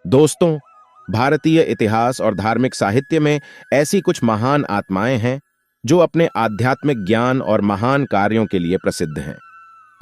दोस्तों, भारतीय इतिहास और धार्मिक साहित्य में ऐसी कुछ महान आत्माएं हैं जो अपने आध्यात्मिक ज्ञान और महान कार्यों के लिए प्रसिद्ध हैं।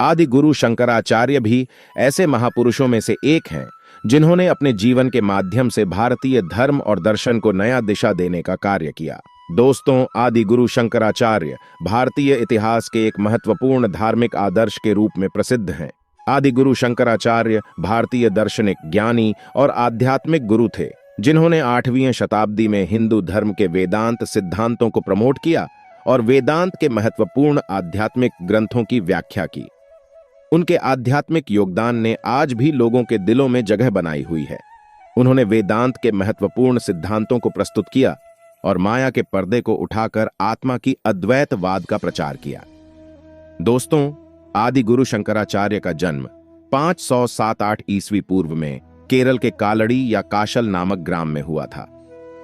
आदि गुरु शंकराचार्य भी ऐसे महापुरुषों में से एक हैं जिन्होंने अपने जीवन के माध्यम से भारतीय धर्म और दर्शन को नया दिशा देने का कार्य किया। दोस्तों, आदि गुरु शंकराचार्य भारतीय इतिहास के एक महत्वपूर्ण धार्मिक आदर्श के रूप में प्रसिद्ध हैं। आदि गुरु शंकराचार्य भारतीय दार्शनिक, ज्ञानी और आध्यात्मिक गुरु थे जिन्होंने 8वीं शताब्दी में हिंदू धर्म के वेदांत सिद्धांतों को प्रमोट किया और वेदांत के महत्वपूर्ण आध्यात्मिक ग्रंथों की व्याख्या की। उनके आध्यात्मिक योगदान ने आज भी लोगों के दिलों में जगह बनाई हुई है। उन्होंने वेदांत के महत्वपूर्ण सिद्धांतों को प्रस्तुत किया और माया के पर्दे को उठाकर आत्मा की अद्वैतवाद का प्रचार किया। दोस्तों, आदि गुरु शंकराचार्य का जन्म 507-8 ईस्वी पूर्व में केरल के कालड़ी या काशल नामक ग्राम में हुआ था।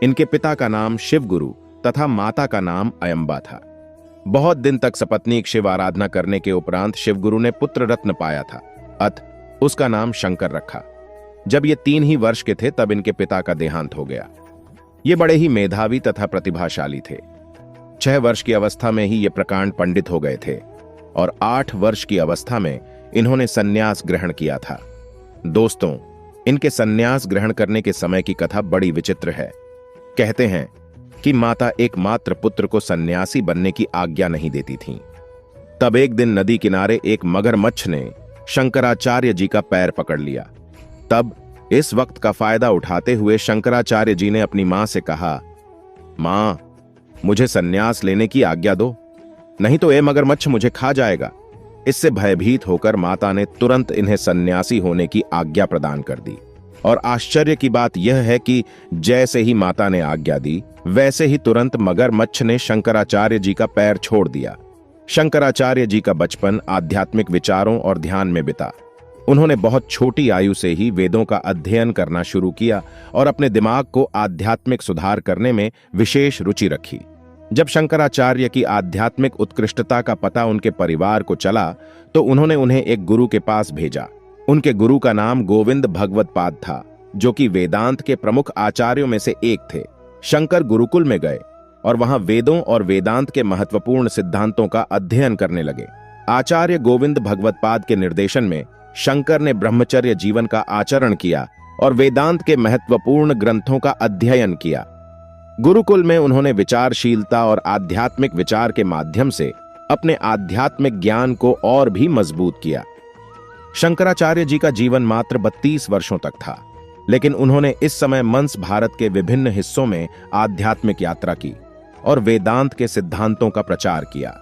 इनके पिता का नाम शिवगुरु तथा माता का नाम अयंबा था। बहुत दिन तक सपत्नीक शिव आराधना करने के उपरांत शिवगुरु ने पुत्र रत्न पाया था, अतः उसका नाम शंकर रखा। जब ये 3 ही वर्ष के थे तब इनके पिता का देहांत हो गया। ये बड़े ही मेधावी तथा प्रतिभाशाली थे। 6 वर्ष की अवस्था में ही ये प्रकांड पंडित हो गए थे और 8 वर्ष की अवस्था में इन्होंने सन्यास ग्रहण किया था। दोस्तों, इनके सन्यास ग्रहण करने के समय की कथा बड़ी विचित्र है। कहते हैं कि माता एकमात्र पुत्र को सन्यासी बनने की आज्ञा नहीं देती थीं। तब एक दिन नदी किनारे एक मगरमच्छ ने शंकराचार्य जी का पैर पकड़ लिया। तब इस वक्त का फायदा उठाते हुए शंकराचार्य जी ने अपनी मां से कहा, मां, मुझे सन्यास लेने की आज्ञा दो, नहीं तो ये मगरमच्छ मुझे खा जाएगा। इससे भयभीत होकर माता ने तुरंत इन्हें सन्यासी होने की आज्ञा प्रदान कर दी। और आश्चर्य की बात यह है कि जैसे ही माता ने आज्ञा दी, वैसे ही तुरंत मगरमच्छ ने शंकराचार्य जी का पैर छोड़ दिया। शंकराचार्य जी का बचपन आध्यात्मिक विचारों और ध्यान में बिता। उन्होंने बहुत छोटी आयु से ही वेदों का अध्ययन करना शुरू किया और अपने दिमाग को आध्यात्मिक सुधार करने में विशेष रुचि रखी। जब शंकराचार्य की आध्यात्मिक उत्कृष्टता का पता उनके परिवार को चला तो उन्होंने उन्हें एक गुरु के पास भेजा। उनके गुरु का नाम गोविंद भगवत्पाद था, जो कि वेदांत के प्रमुख आचार्यों में से एक थे। शंकर गुरुकुल में गए और वहां वेदों और वेदांत के महत्वपूर्ण सिद्धांतों का अध्ययन करने लगे। आचार्य गोविंद भगवत्पाद के निर्देशन में शंकर ने ब्रह्मचर्य जीवन का आचरण किया और वेदांत के महत्वपूर्ण ग्रंथों का अध्ययन किया। गुरुकुल में उन्होंने विचारशीलता और आध्यात्मिक विचार के माध्यम से अपने आध्यात्मिक ज्ञान को और भी मजबूत किया। शंकराचार्य जी का जीवन मात्र 32 वर्षों तक था, लेकिन उन्होंने इस समय मंस भारत के विभिन्न हिस्सों में आध्यात्मिक यात्रा की और वेदांत के सिद्धांतों का प्रचार किया।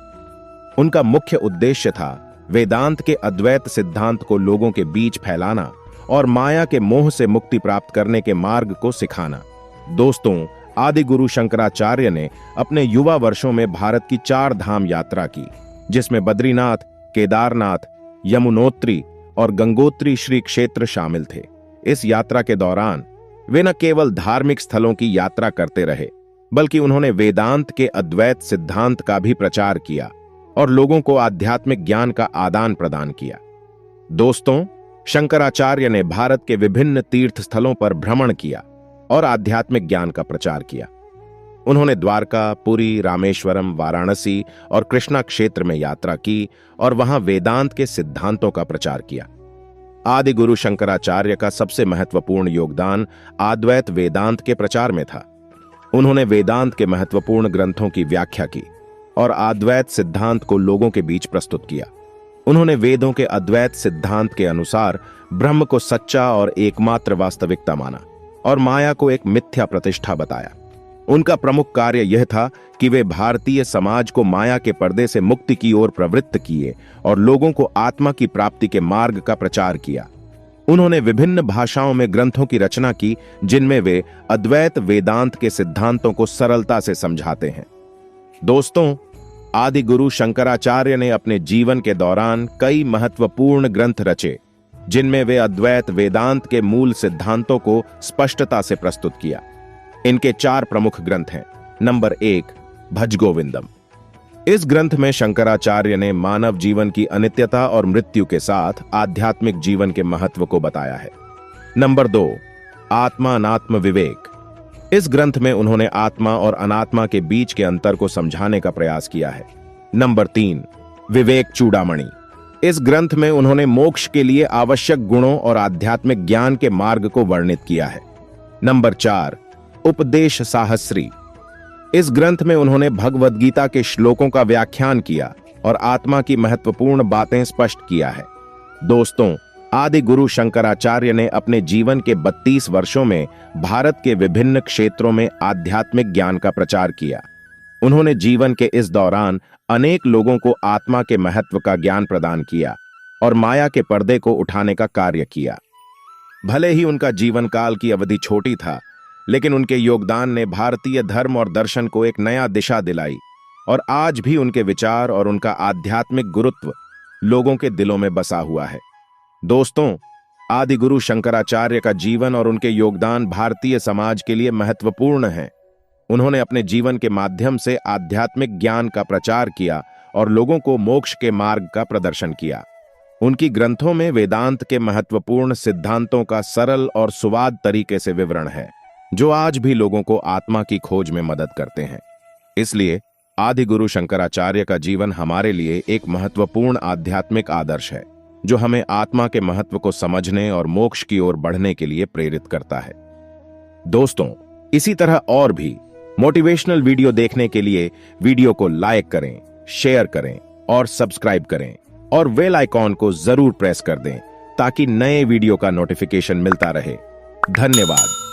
उनका मुख्य उद्देश्य था वेदांत के अद्वैत सिद्धांत को लोगों के बीच फैलाना और माया के मोह से मुक्ति प्राप्त करने के मार्ग को सिखाना। दोस्तों, आदि गुरु शंकराचार्य ने अपने युवा वर्षों में भारत की 4 धाम यात्रा की, जिसमें बद्रीनाथ, केदारनाथ, यमुनोत्री और गंगोत्री श्री क्षेत्र शामिल थे। इस यात्रा के दौरान वे न केवल धार्मिक स्थलों की यात्रा करते रहे, बल्कि उन्होंने वेदांत के अद्वैत सिद्धांत का भी प्रचार किया और लोगों को आध्यात्मिक ज्ञान का आदान प्रदान किया। दोस्तों, शंकराचार्य ने भारत के विभिन्न तीर्थ स्थलों पर भ्रमण किया और आध्यात्मिक ज्ञान का प्रचार किया। उन्होंने द्वारका, पुरी, रामेश्वरम, वाराणसी और कृष्णा क्षेत्र में यात्रा की और वहां वेदांत के सिद्धांतों का प्रचार किया। आदि गुरु शंकराचार्य का सबसे महत्वपूर्ण योगदान अद्वैत वेदांत के प्रचार में था। उन्होंने वेदांत के महत्वपूर्ण ग्रंथों की व्याख्या की और अद्वैत सिद्धांत को लोगों के बीच प्रस्तुत किया। उन्होंने वेदों के अद्वैत सिद्धांत के अनुसार ब्रह्म को सच्चा और एकमात्र वास्तविकता माना और माया को एक मिथ्या प्रतिष्ठा बताया। उनका प्रमुख कार्य यह था कि वे भारतीय समाज को माया के पर्दे से मुक्ति की ओर प्रवृत्त किए और लोगों को आत्मा की प्राप्ति के मार्ग का प्रचार किया। उन्होंने विभिन्न भाषाओं में ग्रंथों की रचना की, जिनमें वे अद्वैत वेदांत के सिद्धांतों को सरलता से समझाते हैं। दोस्तों, आदि गुरु शंकराचार्य ने अपने जीवन के दौरान कई महत्वपूर्ण ग्रंथ रचे, जिनमें वे अद्वैत वेदांत के मूल सिद्धांतों को स्पष्टता से प्रस्तुत किया। इनके 4 प्रमुख ग्रंथ हैं। नंबर 1, भज गोविंदम। इस ग्रंथ में शंकराचार्य ने मानव जीवन की अनित्यता और मृत्यु के साथ आध्यात्मिक जीवन के महत्व को बताया है। नंबर 2, आत्मा अनात्म विवेक। इस ग्रंथ में उन्होंने आत्मा और अनात्मा के बीच के अंतर को समझाने का प्रयास किया है। नंबर 3, विवेक चूड़ामणि। इस ग्रंथ में उन्होंने मोक्ष के लिए आवश्यक गुणों और आध्यात्मिक ज्ञान के मार्ग को वर्णित किया है। नंबर 4, उपदेश साहस्री। इस ग्रंथ में उन्होंने भगवद गीता के श्लोकों का व्याख्यान किया और आत्मा की महत्वपूर्ण बातें स्पष्ट किया है। दोस्तों, आदि गुरु शंकराचार्य ने अपने जीवन के 32 वर्षों में भारत के विभिन्न क्षेत्रों में आध्यात्मिक ज्ञान का प्रचार किया। उन्होंने जीवन के इस दौरान अनेक लोगों को आत्मा के महत्व का ज्ञान प्रदान किया और माया के पर्दे को उठाने का कार्य किया। भले ही उनका जीवन काल की अवधि छोटी था, लेकिन उनके योगदान ने भारतीय धर्म और दर्शन को एक नया दिशा दिलाई और आज भी उनके विचार और उनका आध्यात्मिक गुरुत्व लोगों के दिलों में बसा हुआ है। दोस्तों, आदि गुरु शंकराचार्य का जीवन और उनके योगदान भारतीय समाज के लिए महत्वपूर्ण हैं। उन्होंने अपने जीवन के माध्यम से आध्यात्मिक ज्ञान का प्रचार किया और लोगों को मोक्ष के मार्ग का प्रदर्शन किया। उनकी ग्रंथों में वेदांत के महत्वपूर्ण सिद्धांतों का सरल और सुवाद तरीके से विवरण है, जो आज भी लोगों को आत्मा की खोज में मदद करते हैं। इसलिए आदि गुरु शंकराचार्य का जीवन हमारे लिए एक महत्वपूर्ण आध्यात्मिक आदर्श है, जो हमें आत्मा के महत्व को समझने और मोक्ष की ओर बढ़ने के लिए प्रेरित करता है। दोस्तों, इसी तरह और भी मोटिवेशनल वीडियो देखने के लिए वीडियो को लाइक करें, शेयर करें और सब्सक्राइब करें और बेल आइकॉन को जरूर प्रेस कर दें ताकि नए वीडियो का नोटिफिकेशन मिलता रहे। धन्यवाद।